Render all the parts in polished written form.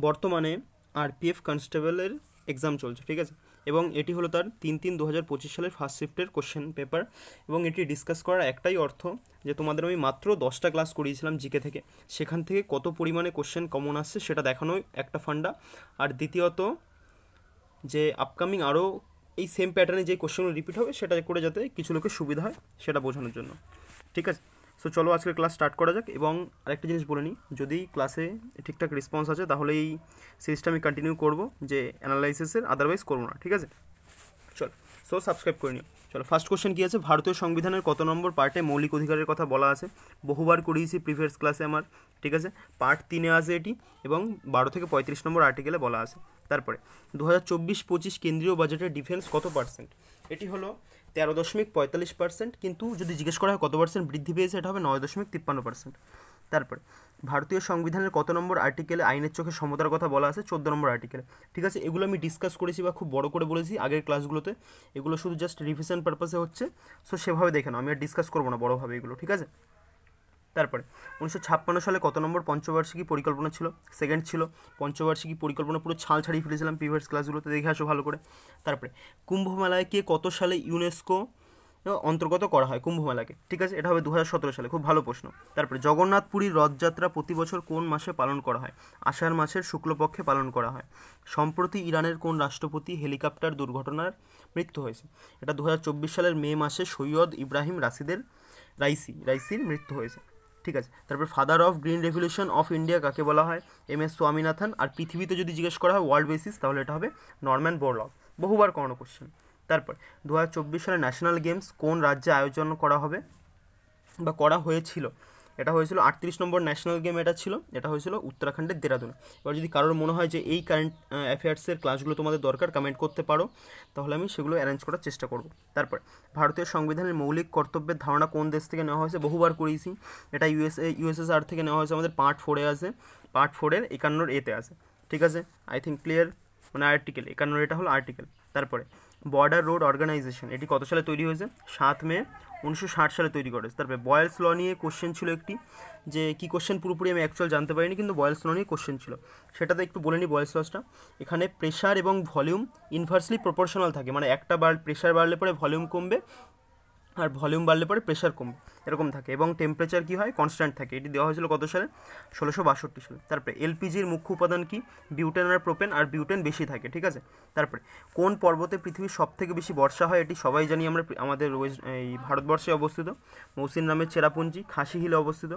বর্তমানে আরপিএফ কনস্টেবলের এক্সাম চলছে, ঠিক আছে, এবং এটি হলো তার 3/3/2025 সালের ফার্স্ট শিফটের কোশ্চেন পেপার। এবং এটি ডিসকাস করার একটাই অর্থ যে তোমাদের আমি মাত্র 10টা ক্লাস করিয়েছিলাম জিকে থেকে, সেখান থেকে কত পরিমাণে কোশ্চেন কমন আসছে সেটা দেখানোই একটা ফান্ডা। আর দ্বিতীয়ত যে আপকামিং আরও এই সেম প্যাটার্নে যে কোশ্চেনগুলো রিপিট হবে সেটা করে যাতে কিছু লোকের সুবিধা হয় সেটা বোঝানোর জন্য, ঠিক আছে। সো চলো আজকের ক্লাস স্টার্ট করা যাক। এবং আরেকটা জিনিস বলে নিই, যদি ক্লাসে ঠিকঠাক রেসপন্স আছে তাহলে এই সিরিজটা আমি কন্টিনিউ করবো, যে অ্যানালাইসিসের, আদারওয়াইজ করবো না, ঠিক আছে। চলো, সো সাবস্ক্রাইব করে নিও। চলো, ফার্স্ট কোশ্চেন কী আছে, ভারতীয় সংবিধানের কত নম্বর পার্টে মৌলিক অধিকারের কথা বলা আছে? বহুবার করিয়েছি প্রিভিয়াস ক্লাসে আমার, ঠিক আছে। পার্ট 3-এ আছে এটি, এবং 12 থেকে 35 নম্বর আর্টিকেলে বলা আছে। তারপরে 2024-25 কেন্দ্রীয় বাজেটের ডিফেন্স কত পার্সেন্ট? এটি হলো 13.45%, কিন্তু যদি জিজ্ঞেস করা হয় কত পার্সেন্ট বৃদ্ধি পেয়েছে, এটা হবে 9.53%। তারপরে ভারতীয় সংবিধানের কত নম্বর আর্টিকেলে আইনের চোখে সমতার কথা বলা আছে? 14 নম্বর আর্টিকেলে, ঠিক আছে। এগুলো আমি ডিসকাস করেছি বা খুব বড় করে বলেছি আগের ক্লাসগুলোতে, এগুলো শুধু জাস্ট রিভিশন পারপাসে হচ্ছে, সো সেভাবে দেখে নাও, আমি আর ডিসকাস করবো না বড়োভাবে এগুলো, ঠিক আছে। তারপরে 1956 সালে কত নম্বর পঞ্চবার্ষিকী পরিকল্পনা ছিল? সেকেন্ড ছিল। পঞ্চবার্ষিকী পরিকল্পনা পুরো ছাল ছাড়িয়ে ফেলেছিলাম প্রিভিয়াস ক্লাসগুলোতে, দেখে আসো ভালো করে। তারপরে কুম্ভ মেলাকে কত সালে ইউনেস্কো অন্তর্গত করা হয় কুম্ভমেলাকে? ঠিক আছে, এটা হবে 2017 সালে, খুব ভালো প্রশ্ন। তারপরে জগন্নাথ পুরীর রথযাত্রা প্রতি বছর কোন মাসে পালন করা হয়? আষাঢ় মাসের শুক্লপক্ষে পালন করা হয়। সম্প্রতি ইরানের কোন রাষ্ট্রপতি হেলিকপ্টার দুর্ঘটনার মৃত্যু হয়েছে? এটা 2024 সালের মে মাসে সৈয়দ ইব্রাহিম রাইসির মৃত্যু হয়েছে, ঠিক আছে। তারপর father of green revolution of India কাকে বলা হয়? MS স্বামীনাথন। আর পৃথিবীতে যদি জিজ্ঞেস করা হয় ওয়ার্ল্ড বেসিস, তাহলে এটা হবে নরম্যান বোরলগ, বহুবার করানো কোশ্চেন। তারপর 2024 সালে ন্যাশনাল গেমস কোন রাজ্যে আয়োজন করা হবে বা করা হয়েছিল? এটা হয়েছিল 38 নম্বর ন্যাশনাল গেম, এটা হয়েছিল উত্তরাখণ্ডের দেরাদুনে। এবার যদি কারোর মনে হয় যে এই কারেন্ট অ্যাফেয়ার্সের ক্লাসগুলো তোমাদের দরকার, কমেন্ট করতে পারো, তাহলে আমি সেগুলো অ্যারেঞ্জ করার চেষ্টা করব। তারপর ভারতীয় সংবিধানের মৌলিক কর্তব্যের ধারণা কোন দেশ থেকে নেওয়া হয়েছে? বহুবার করিয়েছি, এটা ইউএসএসআর থেকে নেওয়া হয়েছে, আমাদের পার্ট 4-এ আছে, পার্ট 4-এর 51A-তে আছে, ঠিক আছে। আই থিঙ্ক ক্লিয়ার, মানে আর্টিকেল 51, এটা হলো আর্টিকেল। তারপরে বর্ডার রোড অর্গানাইজেশন এটি কত সালে তৈরি হয়েছে? 7 মে 1960 সালে তৈরি করেছে। তারপরে বয়েলস ল নিয়ে কোশ্চেন ছিল একটি, যে কি কোশ্চেন পুরোপুরি আমি অ্যাকচুয়াল জানতে পারিনি, কিন্তু বয়েলস ল নিয়ে কোশ্চেন ছিল, সেটাতে একটু বলে নিই বয়েলস লসটা। এখানে প্রেশার এবং ভলিউম ইনভার্সলি প্রপোর্শনাল থাকে, মানে একটা প্রেশার বাড়লে পরে ভলিউম কমবে, আর ভলিউম বাড়লে পরে প্রেশার কমবে, এরকম থাকে। এবং টেম্পারেচার কী হয়? কনস্ট্যান্ট থাকে। এটি দেওয়া হয়েছিল কত সালে? 1662 সালে। তারপরে এলপিজির মুখ্য উপাদান কি? বিউটেন আর প্রোপেন, আর বিউটেন বেশি থাকে, ঠিক আছে। তারপরে কোন পর্বতে পৃথিবীর সবথেকে বেশি বর্ষা হয়? এটি সবাই জানি আমরা, আমাদের এই ভারতবর্ষে অবস্থিত মৌসিন নামের চেরাপুঞ্জি, খাসি হিলে অবস্থিত।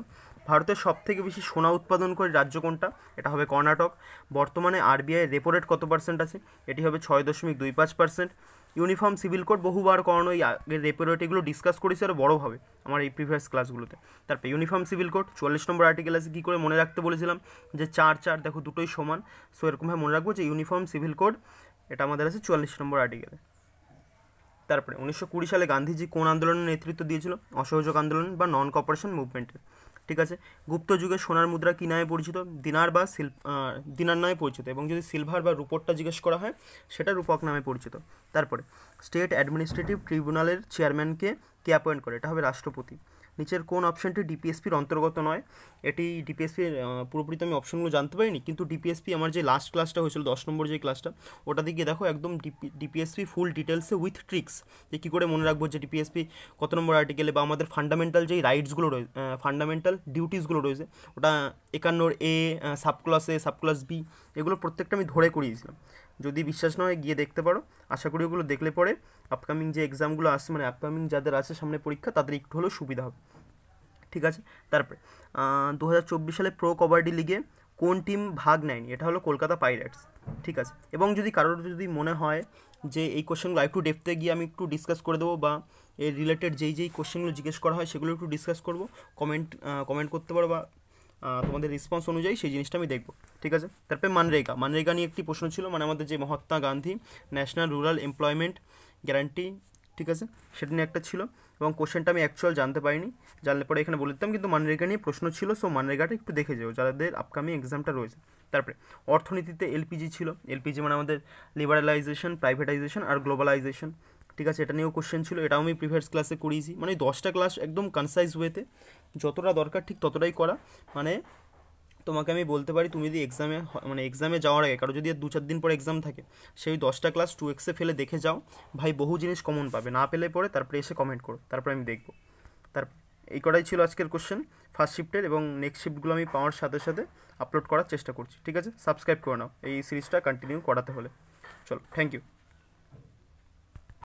ভারতের সবথেকে বেশি সোনা উৎপাদন করে রাজ্য কোনটা? এটা হবে কর্ণাটক। বর্তমানে আরবিআই রেপো রেট কত পার্সেন্ট আছে? এটি হবে 6.25%। ইউনিফর্ম সিভিল কোড বহুবার করানো, এই আগের রেপো রেট এগুলো ডিসকাস করেছি আরও বড়োভাবে আমার এই প্রিভিয়াস ক্লাসগুলোতে। তারপরে ইউনিফর্ম সিভিল কোড 44 নম্বর আর্টিকেল আছে, কী করে মনে রাখতে বলেছিলাম যে 4 দেখো দুটোই সমান, সো এরকমভাবে মনে রাখবো যে ইউনিফর্ম সিভিল কোড এটা আমাদের আছে 44 নম্বর আর্টিকেলে। তারপরে 1920 সালে গান্ধীজি কোন আন্দোলনের নেতৃত্ব দিয়েছিল? অসহযোগ আন্দোলন বা নন কপারেশন মুভমেন্টের, ঠিক আছে। গুপ্ত যুগে সোনার মুদ্রা কী নামে পরিচিত? দিনার নামে পরিচিত। এবং যদি সিলভার বা রূপকটা জিজ্ঞেস করা হয়, সেটা রূপক নামে পরিচিত। তারপরে স্টেট অ্যাডমিনিস্ট্রেটিভ ট্রিব্যুনালের চেয়ারম্যানকে কে অ্যাপয়েন্ট করে? এটা হবে রাষ্ট্রপতি। নিচের কোন অপশানটি ডিপিএসপির অন্তর্গত নয়? এটি ডিপিএসপির পুরোপুরি তো আমি অপশনগুলো জানতে পারিনি, কিন্তু ডিপিএসপি আমার যে লাস্ট ক্লাসটা হয়েছিল 10 নম্বর যে ক্লাসটা, ওটা দিকে দেখো একদম ডিপিএসপি ফুল ডিটেলসে উইথ ট্রিক্স, যে কী করে মনে রাখবো যে ডিপিএসপি কত নম্বর আর্টিকেলে, বা আমাদের ফান্ডামেন্টাল যেই রাইটসগুলো রয়েছে, ফান্ডামেন্টাল ডিউটিসগুলো রয়েছে, ওটা 51A সাবক্লাস বি, এগুলো প্রত্যেকটা আমি ধরে করিয়েছিলাম। যদি বিশ্বাস না হয় গিয়ে দেখতে পারো, আশা করি ওগুলো দেখলে পরে আপকামিং যে এক্সামগুলো আসছে, মানে আপকামিং যাদের আছে সামনে পরীক্ষা, তাদের একটু হলেও সুবিধা হবে, ঠিক আছে। তারপরে 2024 সালে প্রো কবাডি লিগে কোন টিম ভাগ নেয়নি? এটা হলো কলকাতা পাইরেটস, ঠিক আছে। এবং যদি কারোর যদি মনে হয় যে এই কোশ্চেনগুলো একটু ডেপথে গিয়ে আমি একটু ডিসকাস করে দেবো, বা এর রিলেটেড যেই কোশ্চেনগুলো জিজ্ঞেস করা হয় সেগুলো একটু ডিসকাস করবো, কমেন্ট করতে পারো, বা তোমাদের রেসপন্স অনুযায়ী সেই জিনিসটা আমি দেখবো, ঠিক আছে। তারপরে মানরেগা নিয়ে একটি প্রশ্ন ছিল, মানে আমাদের যে Mahatma Gandhi national rural employment guarantee, ঠিক আছে, সেটা নিয়ে একটা ছিল। এবং কোশ্চেনটা আমি অ্যাকচুয়াল জানতে পারিনি, জানলে পরে এখানে বলে দিতাম, কিন্তু মানরেগা নিয়ে প্রশ্ন ছিল, সো মানরেগাটা একটু দেখে যাও যাদের আপকামিং এক্সামটা রয়েছে। তারপরে অর্থনীতিতে এলপিজি ছিল, এলপিজি মানে আমাদের লিবারালাইজেশন, প্রাইভেটাইজেশন আর গ্লোবালাইজেশন, ঠিক আছে। এটা নিয়েও কোশ্চেন ছিল, এটাও আমি প্রিভিয়াস ক্লাসে করিয়েছি, মানে 10টা ক্লাস একদম কনসাইজ ওয়েতে, যতটা দরকার ঠিক ততটাই করা, মানে তোমাকে আমি বলতে পারি, তুমি যদি মানে এক্সামে যাওয়ার আগে কারো যদি 2-4 দিন পর এক্সাম থাকে, সেই 10টা ক্লাস 2x ফেলে দেখে যাও, ভাই বহু জিনিস কমন পাবে। না পেলে পরে তারপরে এসে কমেন্ট করো, তারপরে আমি দেখবো। তার এই কটাই ছিল আজকের কোশ্চেন ফার্স্ট শিফটের, এবং নেক্সট শিফটগুলো আমি পাওয়ার সাথে সাথে আপলোড করার চেষ্টা করছি। ঠিক আছে, সাবস্ক্রাইব করে নাও এই সিরিজটা কন্টিনিউ করাতে হলে। চলো, থ্যাংক ইউ।